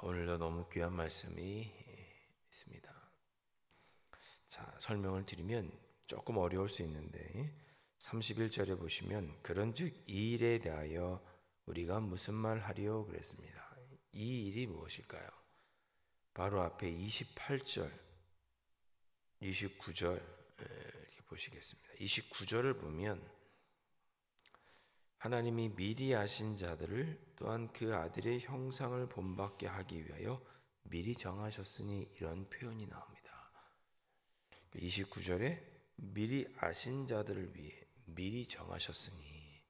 오늘도 너무 귀한 말씀이 있습니다. 자, 설명을 드리면 조금 어려울 수 있는데 31절에 보시면 그런즉 이 일에 대하여 우리가 무슨 말 하리요 그랬습니다. 이 일이 무엇일까요? 바로 앞에 28절, 29절 이렇게 보시겠습니다. 29절을 보면 하나님이 미리 아신 자들을 또한 그 아들의 형상을 본받게 하기 위하여 미리 정하셨으니 이런 표현이 나옵니다. 29절에 미리 아신 자들을 위해 미리 정하셨으니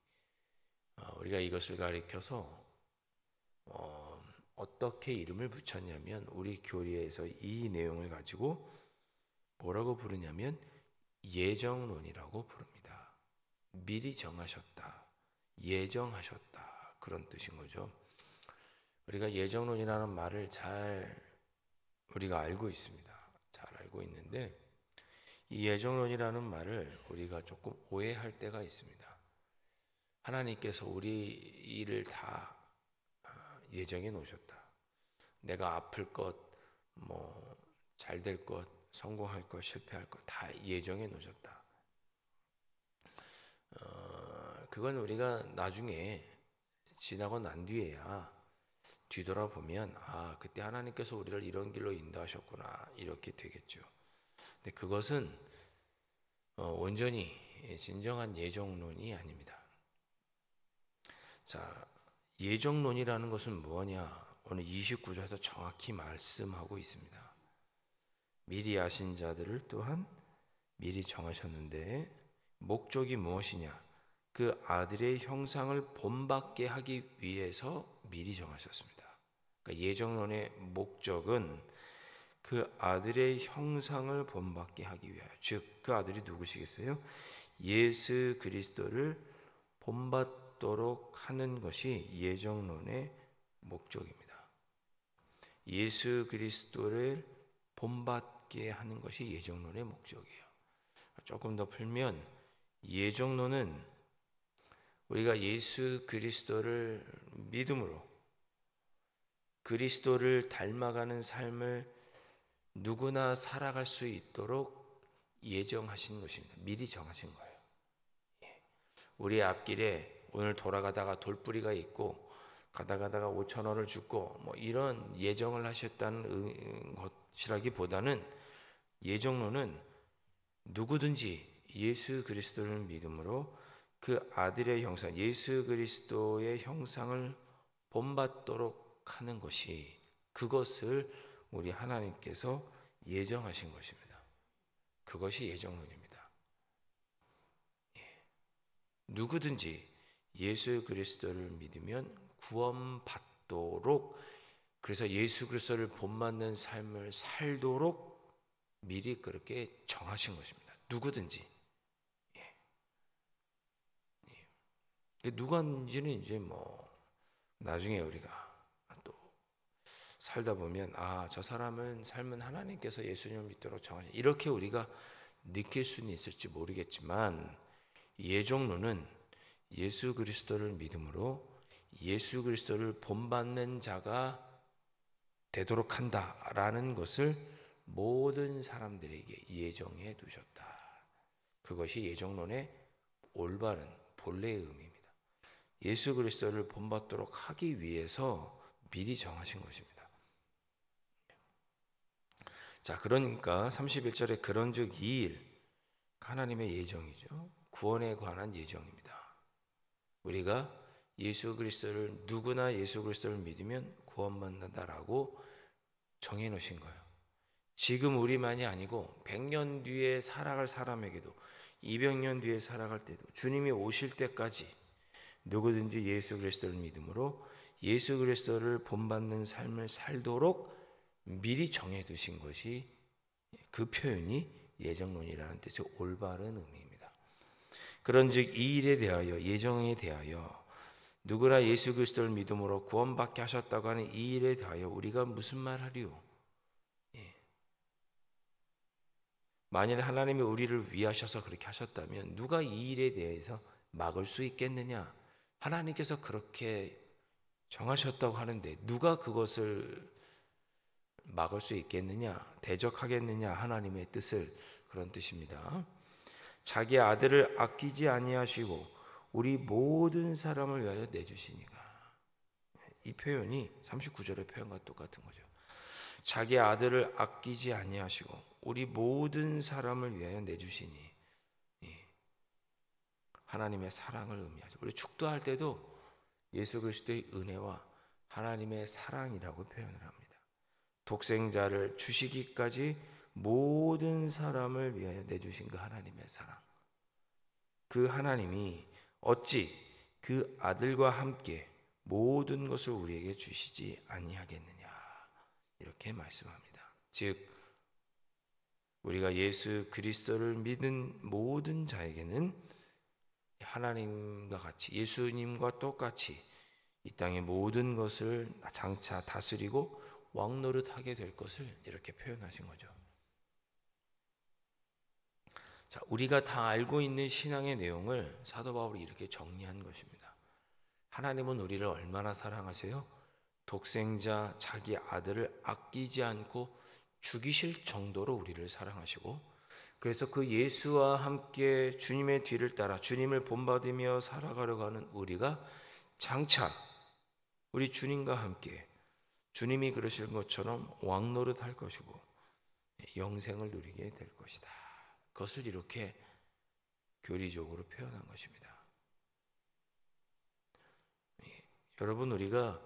우리가 이것을 가리켜서 어떻게 이름을 붙였냐면 우리 교리에서 이 내용을 가지고 뭐라고 부르냐면 예정론이라고 부릅니다. 미리 정하셨다, 예정하셨다 그런 뜻인 거죠. 우리가 예정론이라는 말을 잘 우리가 알고 있습니다. 잘 알고 있는데 이 예정론이라는 말을 우리가 조금 오해할 때가 있습니다. 하나님께서 우리 일을 다 예정해 놓으셨다. 내가 아플 것, 잘 될 것, 성공할 것, 실패할 것 다 예정해 놓으셨다. 그건 우리가 나중에 지나고 난 뒤에야 뒤돌아보면 그때 하나님께서 우리를 이런 길로 인도하셨구나 이렇게 되겠죠. 근데 그것은 온전히 진정한 예정론이 아닙니다. 자, 예정론이라는 것은 뭐냐? 오늘 29절에서 정확히 말씀하고 있습니다. 미리 아신 자들을 또한 미리 정하셨는데 목적이 무엇이냐? 그 아들의 형상을 본받게 하기 위해서 미리 정하셨습니다. 그러니까 예정론의 목적은 그 아들의 형상을 본받게 하기 위하여, 즉 그 아들이 누구시겠어요? 예수 그리스도를 본받도록 하는 것이 예정론의 목적입니다. 예수 그리스도를 본받게 하는 것이 예정론의 목적이에요. 조금 더 풀면 예정론은 우리가 예수 그리스도를 믿음으로 그리스도를 닮아가는 삶을 누구나 살아갈 수 있도록 예정하신 것입니다. 미리 정하신 거예요. 우리 앞길에 오늘 돌아가다가 돌뿌리가 있고 가다가 5,000원을 줍고 이런 예정을 하셨다는 것이라기보다는 예정론은 누구든지 예수 그리스도를 믿음으로 그 아들의 형상, 예수 그리스도의 형상을 본받도록 하는 것이 그것을 우리 하나님께서 예정하신 것입니다. 그것이 예정론입니다. 누구든지 예수 그리스도를 믿으면 구원받도록, 그래서 예수 그리스도를 본받는 삶을 살도록 미리 그렇게 정하신 것입니다. 누구든지. 누구인지는 이제 나중에 우리가 또 살다 보면 저 사람은 삶은 하나님께서 예수님을 믿도록 정하신, 이렇게 우리가 느낄 수는 있을지 모르겠지만 예정론은 예수 그리스도를 믿음으로 예수 그리스도를 본받는 자가 되도록 한다라는 것을 모든 사람들에게 예정해 두셨다. 그것이 예정론의 올바른 본래의 의미입니다. 예수 그리스도를 본받도록 하기 위해서 미리 정하신 것입니다. 자, 그러니까 31절에 그런즉 이 일, 하나님의 예정이죠. 구원에 관한 예정입니다. 우리가 예수 그리스도를, 누구나 예수 그리스도를 믿으면 구원받는다라고 정해 놓으신 거예요. 지금 우리만이 아니고 100년 뒤에 살아갈 사람에게도, 200년 뒤에 살아갈 때도, 주님이 오실 때까지 누구든지 예수 그리스도를 믿음으로 예수 그리스도를 본받는 삶을 살도록 미리 정해 두신 것이, 그 표현이 예정론이라는 뜻의 올바른 의미입니다. 그런즉 이 일에 대하여, 예정에 대하여, 누구나 예수 그리스도를 믿음으로 구원받게 하셨다고 하는 이 일에 대하여 우리가 무슨 말 하리요? 만일 하나님이 우리를 위하셔서 그렇게 하셨다면 누가 이 일에 대해서 막을 수 있겠느냐? 하나님께서 그렇게 정하셨다고 하는데 누가 그것을 막을 수 있겠느냐, 대적하겠느냐, 하나님의 뜻을, 그런 뜻입니다. 자기 아들을 아끼지 아니하시고 우리 모든 사람을 위하여 내주시니까. 이 표현이 39절의 표현과 똑같은 거죠. 자기 아들을 아끼지 아니하시고 우리 모든 사람을 위하여 내주시니, 하나님의 사랑을 의미하죠. 우리 축도할 때도 예수 그리스도의 은혜와 하나님의 사랑이라고 표현을 합니다. 독생자를 주시기까지 모든 사람을 위하여 내주신 그 하나님의 사랑, 그 하나님이 어찌 그 아들과 함께 모든 것을 우리에게 주시지 아니하겠느냐, 이렇게 말씀합니다. 즉 우리가 예수 그리스도를 믿은 모든 자에게는 하나님과 같이, 예수님과 똑같이 이 땅의 모든 것을 장차 다스리고 왕노릇하게 될 것을 이렇게 표현하신 거죠. 자, 우리가 다 알고 있는 신앙의 내용을 사도 바울이 이렇게 정리한 것입니다. 하나님은 우리를 얼마나 사랑하세요? 독생자 자기 아들을 아끼지 않고 죽이실 정도로 우리를 사랑하시고, 그래서 그 예수와 함께 주님의 뒤를 따라 주님을 본받으며 살아가려고 하는 우리가 장차 우리 주님과 함께 주님이 그러실 것처럼 왕노릇 할 것이고 영생을 누리게 될 것이다. 그것을 이렇게 교리적으로 표현한 것입니다. 여러분, 우리가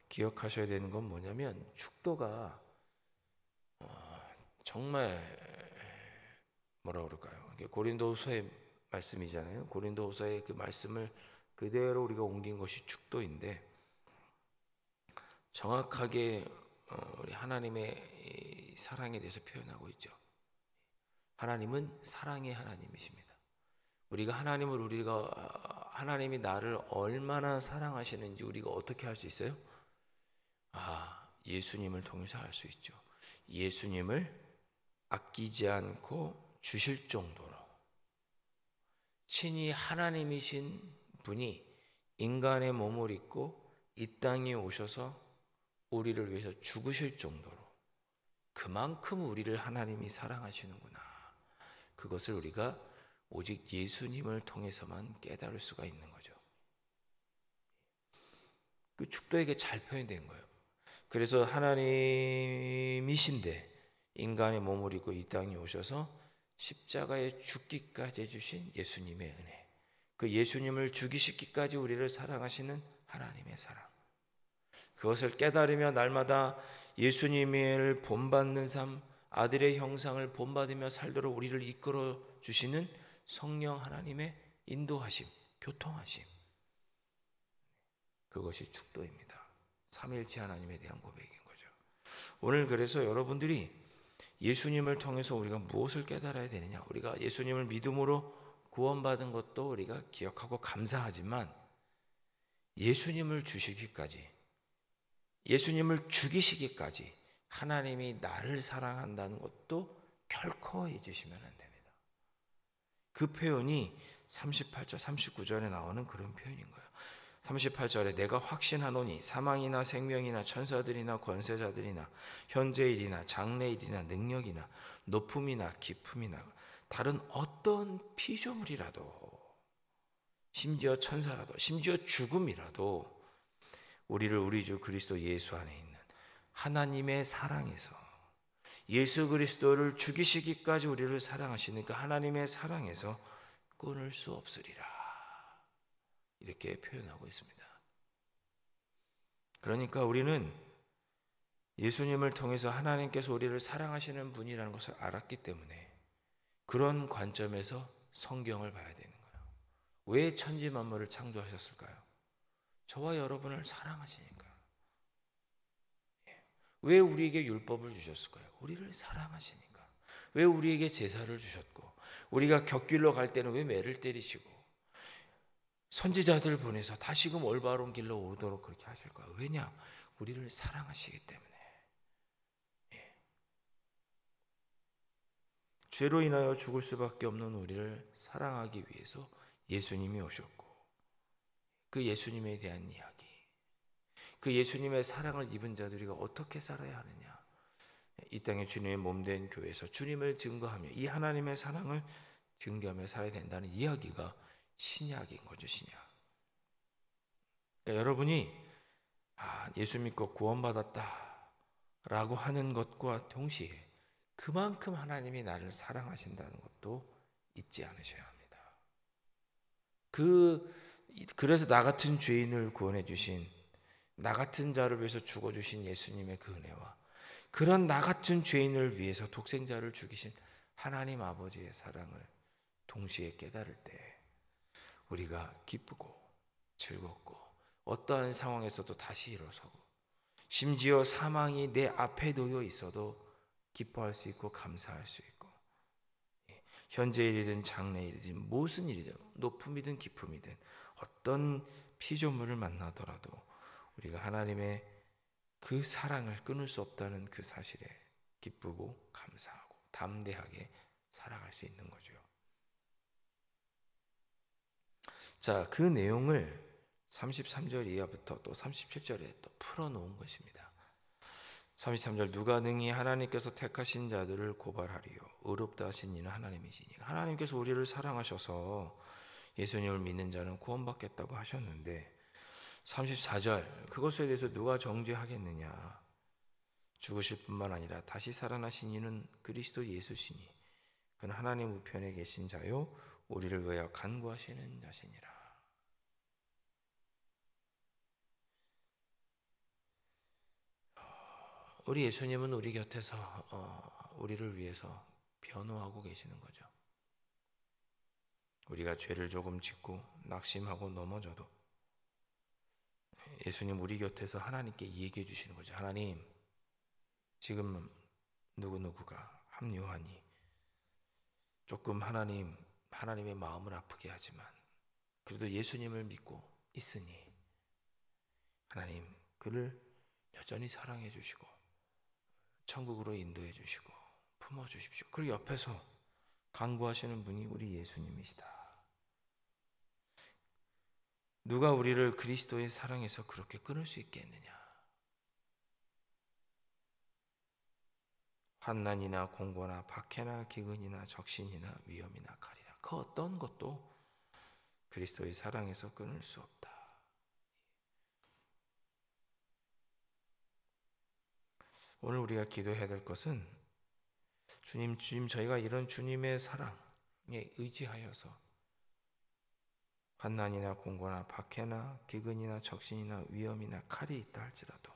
기억하셔야 되는 건 뭐냐면, 축도가 정말 뭐라 그럴까요? 고린도후서의 말씀이잖아요. 고린도후서의 그 말씀을 그대로 우리가 옮긴 것이 축도인데, 정확하게 우리 하나님의 사랑에 대해서 표현하고 있죠. 하나님은 사랑의 하나님이십니다. 우리가 하나님이 나를 얼마나 사랑하시는지 우리가 어떻게 알 수 있어요? 예수님을 통해서 알 수 있죠. 예수님을 아끼지 않고 주실 정도로 친히 하나님이신 분이 인간의 몸을 입고 이 땅에 오셔서 우리를 위해서 죽으실 정도로 그만큼 우리를 하나님이 사랑하시는구나. 그것을 우리가 오직 예수님을 통해서만 깨달을 수가 있는 거죠. 그 축도에게 잘 표현된 거예요. 그래서 하나님이신데 인간의 몸을 입고 이 땅에 오셔서 십자가에 죽기까지 해주신 예수님의 은혜, 그 예수님을 죽이시기까지 우리를 사랑하시는 하나님의 사랑, 그것을 깨달으며 날마다 예수님을 본받는 삶, 아들의 형상을 본받으며 살도록 우리를 이끌어 주시는 성령 하나님의 인도하심, 교통하심, 그것이 축도입니다. 삼위일체 하나님에 대한 고백인 거죠. 오늘 그래서 여러분들이 예수님을 통해서 우리가 무엇을 깨달아야 되느냐, 우리가 예수님을 믿음으로 구원받은 것도 우리가 기억하고 감사하지만, 예수님을 주시기까지, 예수님을 죽이시기까지 하나님이 나를 사랑한다는 것도 결코 잊으시면 안 됩니다. 그 표현이 38절, 39절에 나오는 그런 표현인 거예요. 38절에 내가 확신하노니 사망이나 생명이나 천사들이나 권세자들이나 현재일이나 장래일이나 능력이나 높음이나 깊음이나 다른 어떤 피조물이라도, 심지어 천사라도, 심지어 죽음이라도 우리를 우리 주 그리스도 예수 안에 있는 하나님의 사랑에서, 예수 그리스도를 죽이시기까지 우리를 사랑하시는 그 하나님의 사랑에서 끊을 수 없으리라, 이렇게 표현하고 있습니다. 그러니까 우리는 예수님을 통해서 하나님께서 우리를 사랑하시는 분이라는 것을 알았기 때문에 그런 관점에서 성경을 봐야 되는 거예요. 왜 천지 만물을 창조하셨을까요? 저와 여러분을 사랑하시니까. 왜 우리에게 율법을 주셨을까요? 우리를 사랑하시니까. 왜 우리에게 제사를 주셨고, 우리가 곁길로 갈 때는 왜 매를 때리시고 선지자들 보내서 다시금 올바른 길로 오도록 그렇게 하실까요? 왜냐? 우리를 사랑하시기 때문에. 죄로 인하여 죽을 수밖에 없는 우리를 사랑하기 위해서 예수님이 오셨고, 그 예수님에 대한 이야기, 그 예수님의 사랑을 입은 자들이 어떻게 살아야 하느냐, 이 땅에 주님의 몸된 교회에서 주님을 증거하며 이 하나님의 사랑을 증거하며 살아야 된다는 이야기가 신약인 거죠. 신약. 그러니까 여러분이 예수 믿고 구원받았다라고 하는 것과 동시에 그만큼 하나님이 나를 사랑하신다는 것도 잊지 않으셔야 합니다. 그래서 나 같은 죄인을 구원해 주신, 나 같은 자를 위해서 죽어주신 예수님의 그 은혜와 그런 나 같은 죄인을 위해서 독생자를 죽이신 하나님 아버지의 사랑을 동시에 깨달을 때 우리가 기쁘고 즐겁고 어떠한 상황에서도 다시 일어서고, 심지어 사망이 내 앞에 놓여 있어도 기뻐할 수 있고 감사할 수 있고, 현재 일이든 장래 일이든 무슨 일이든 높음이든 기쁨이든 어떤 피조물을 만나더라도 우리가 하나님의 그 사랑을 끊을 수 없다는 그 사실에 기쁘고 감사하고 담대하게 살아갈 수 있는 거죠. 자, 그 내용을 33절 이하부터 또 37절에 또 풀어놓은 것입니다. 33절, 누가 능히 하나님께서 택하신 자들을 고발하리요 의롭다 하신 이는 하나님이시니. 하나님께서 우리를 사랑하셔서 예수님을 믿는 자는 구원받겠다고 하셨는데 34절, 그것에 대해서 누가 정죄하겠느냐. 죽으실 뿐만 아니라 다시 살아나신 이는 그리스도 예수시니 그는 하나님 우편에 계신 자요 우리를 위하여 간구하시는 자시니라. 우리 예수님은 우리 곁에서 우리를 위해서 변호하고 계시는 거죠. 우리가 죄를 조금 짓고 낙심하고 넘어져도 예수님 우리 곁에서 하나님께 얘기해 주시는 거죠. 하나님, 지금 누구누구가 합류하니 조금 하나님의 마음을 아프게 하지만 그래도 예수님을 믿고 있으니 하나님 그를 여전히 사랑해 주시고 천국으로 인도해 주시고 품어 주십시오. 그리고 옆에서 간구하시는 분이 우리 예수님이시다. 누가 우리를 그리스도의 사랑에서 그렇게 끊을 수 있겠느냐. 환난이나 공고나 박해나 기근이나 적신이나 위험이나 칼이나 그 어떤 것도 그리스도의 사랑에서 끊을 수 없다. 오늘 우리가 기도해야 될 것은 주님 저희가 이런 주님의 사랑에 의지하여서 환난이나 공고나 박해나 기근이나 적신이나 위험이나 칼이 있다 할지라도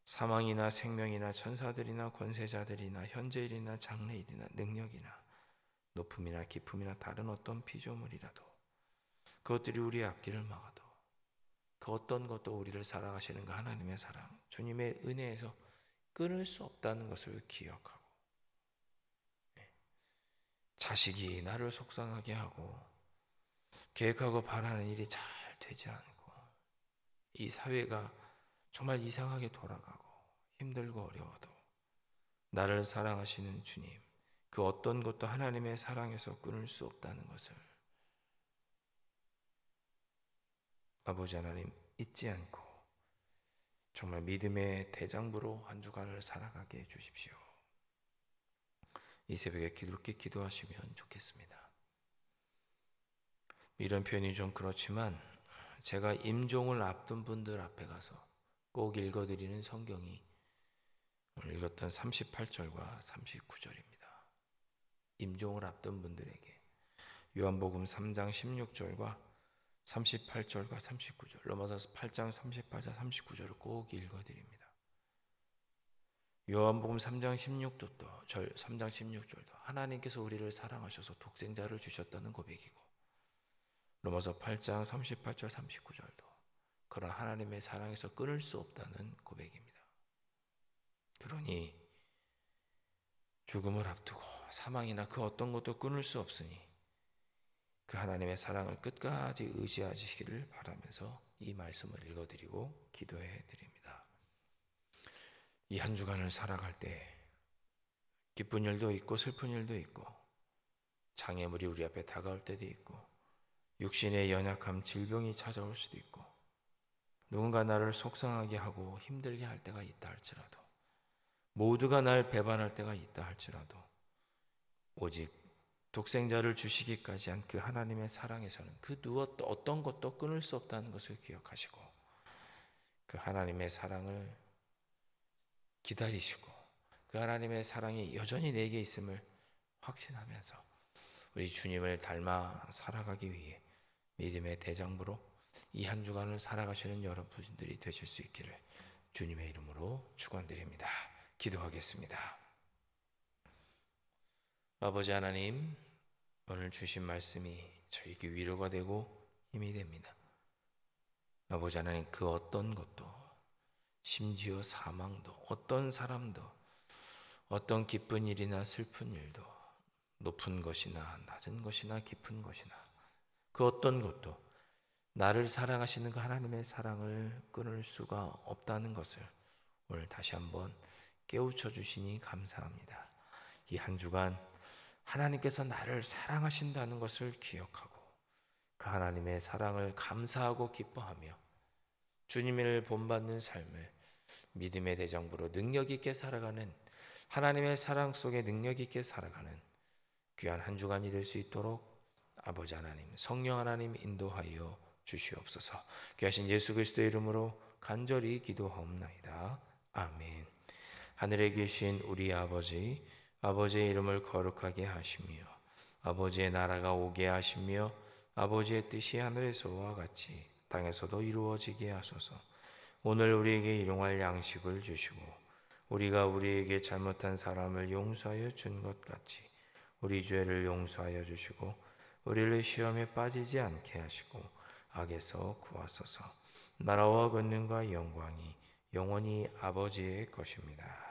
사망이나 생명이나 천사들이나 권세자들이나 현재일이나 장래일이나 능력이나 높음이나 깊음이나 다른 어떤 피조물이라도 그것들이 우리의 앞길을 막아도 그 어떤 것도 우리를 사랑하시는 그 하나님의 사랑, 주님의 은혜에서 끊을 수 없다는 것을 기억하고, 자식이 나를 속상하게 하고 계획하고 바라는 일이 잘 되지 않고 이 사회가 정말 이상하게 돌아가고 힘들고 어려워도 나를 사랑하시는 주님, 그 어떤 것도 하나님의 사랑에서 끊을 수 없다는 것을 아버지 하나님 잊지 않고 정말 믿음의 대장부로 한 주간을 살아가게 해주십시오. 이 새벽에 깊게 기도하시면 좋겠습니다. 이런 표현이 좀 그렇지만 제가 임종을 앞둔 분들 앞에 가서 꼭 읽어드리는 성경이 오늘 읽었던 38절과 39절입니다. 임종을 앞둔 분들에게 요한복음 3장 16절과 38절과 39절, 로마서 8장 38절 39절을 꼭 읽어드립니다. 요한복음 3장 16절도 하나님께서 우리를 사랑하셔서 독생자를 주셨다는 고백이고, 로마서 8장 38절 39절도 그런 하나님의 사랑에서 끊을 수 없다는 고백입니다. 그러니 죽음을 앞두고 사망이나 그 어떤 것도 끊을 수 없으니 그 하나님의 사랑을 끝까지 의지하시기를 바라면서 이 말씀을 읽어드리고 기도해 드립니다. 이 한 주간을 살아갈 때 기쁜 일도 있고 슬픈 일도 있고 장애물이 우리 앞에 다가올 때도 있고 육신의 연약함, 질병이 찾아올 수도 있고 누군가 나를 속상하게 하고 힘들게 할 때가 있다 할지라도 모두가 날 배반할 때가 있다 할지라도 오직 독생자를 주시기까지 한 그 하나님의 사랑에서는 그 어떤 것도 끊을 수 없다는 것을 기억하시고 그 하나님의 사랑을 기다리시고 그 하나님의 사랑이 여전히 내게 있음을 확신하면서 우리 주님을 닮아 살아가기 위해 믿음의 대장부로 이 한 주간을 살아가시는 여러분들이 되실 수 있기를 주님의 이름으로 축원드립니다. 기도하겠습니다. 아버지 하나님, 오늘 주신 말씀이 저에게 위로가 되고 힘이 됩니다. 아버지 하나님, 그 어떤 것도 심지어 사망도 어떤 사람도 어떤 기쁜 일이나 슬픈 일도 높은 것이나 낮은 것이나 깊은 것이나 그 어떤 것도 나를 사랑하시는 그 하나님의 사랑을 끊을 수가 없다는 것을 오늘 다시 한번 깨우쳐 주시니 감사합니다. 이 한 주간 하나님께서 나를 사랑하신다는 것을 기억하고 그 하나님의 사랑을 감사하고 기뻐하며 주님을 본받는 삶을 믿음의 대장부로 능력 있게 살아가는 하나님의 사랑 속에 능력 있게 살아가는 귀한 한 주간이 될 수 있도록 아버지 하나님, 성령 하나님 인도하여 주시옵소서. 귀하신 예수 그리스도의 이름으로 간절히 기도하옵나이다. 아멘. 하늘에 계신 우리 아버지, 아버지의 이름을 거룩하게 하시며 아버지의 나라가 오게 하시며 아버지의 뜻이 하늘에서와 같이 땅에서도 이루어지게 하소서. 오늘 우리에게 일용할 양식을 주시고 우리가 우리에게 잘못한 사람을 용서하여 준 것 같이 우리 죄를 용서하여 주시고 우리를 시험에 빠지지 않게 하시고 악에서 구하소서. 나라와 권능과 영광이 영원히 아버지의 것입니다.